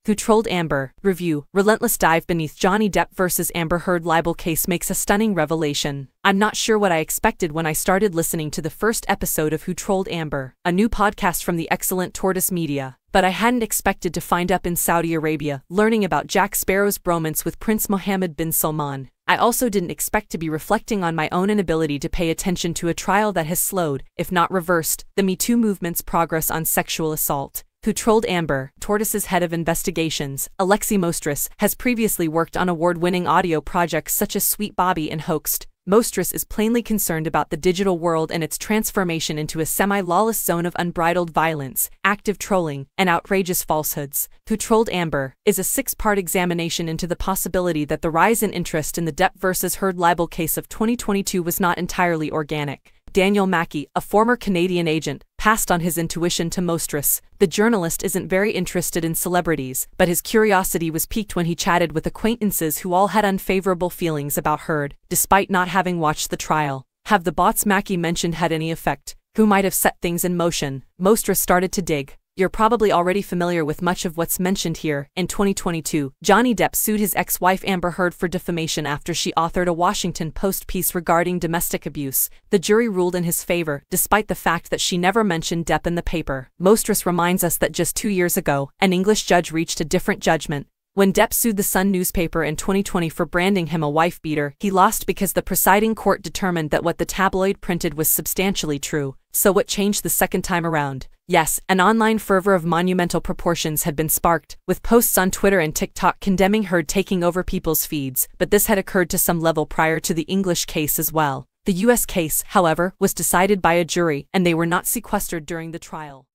Who Trolled Amber? Review. Relentless dive beneath Johnny Depp vs. Amber Heard libel case makes a stunning revelation. I'm not sure what I expected when I started listening to the first episode of Who Trolled Amber, a new podcast from the excellent Tortoise Media. But I hadn't expected to find up in Saudi Arabia, learning about Jack Sparrow's bromance with Prince Mohammed bin Salman. I also didn't expect to be reflecting on my own inability to pay attention to a trial that has slowed, if not reversed, the Me Too movement's progress on sexual assault. Who Trolled Amber? Tortoise's head of investigations, Alexi Mostras, has previously worked on award-winning audio projects such as Sweet Bobby and Hoaxed. Mostras is plainly concerned about the digital world and its transformation into a semi-lawless zone of unbridled violence, active trolling, and outrageous falsehoods. Who Trolled Amber? Is a six-part examination into the possibility that the rise in interest in the Depp vs. Heard libel case of 2022 was not entirely organic. Daniel Mackey, a former Canadian agent, passed on his intuition to Mostras. The journalist isn't very interested in celebrities, but his curiosity was piqued when he chatted with acquaintances who all had unfavorable feelings about Heard, despite not having watched the trial. Have the bots Mackey mentioned had any effect? Who might have set things in motion? Mostras started to dig. You're probably already familiar with much of what's mentioned here. In 2022, Johnny Depp sued his ex-wife Amber Heard for defamation after she authored a Washington Post piece regarding domestic abuse. The jury ruled in his favor, despite the fact that she never mentioned Depp in the paper. Mostras reminds us that just 2 years ago, an English judge reached a different judgment. When Depp sued the Sun newspaper in 2020 for branding him a wife-beater, he lost because the presiding court determined that what the tabloid printed was substantially true. So what changed the second time around? Yes, an online fervor of monumental proportions had been sparked, with posts on Twitter and TikTok condemning Heard taking over people's feeds, but this had occurred to some level prior to the English case as well. The US case, however, was decided by a jury, and they were not sequestered during the trial.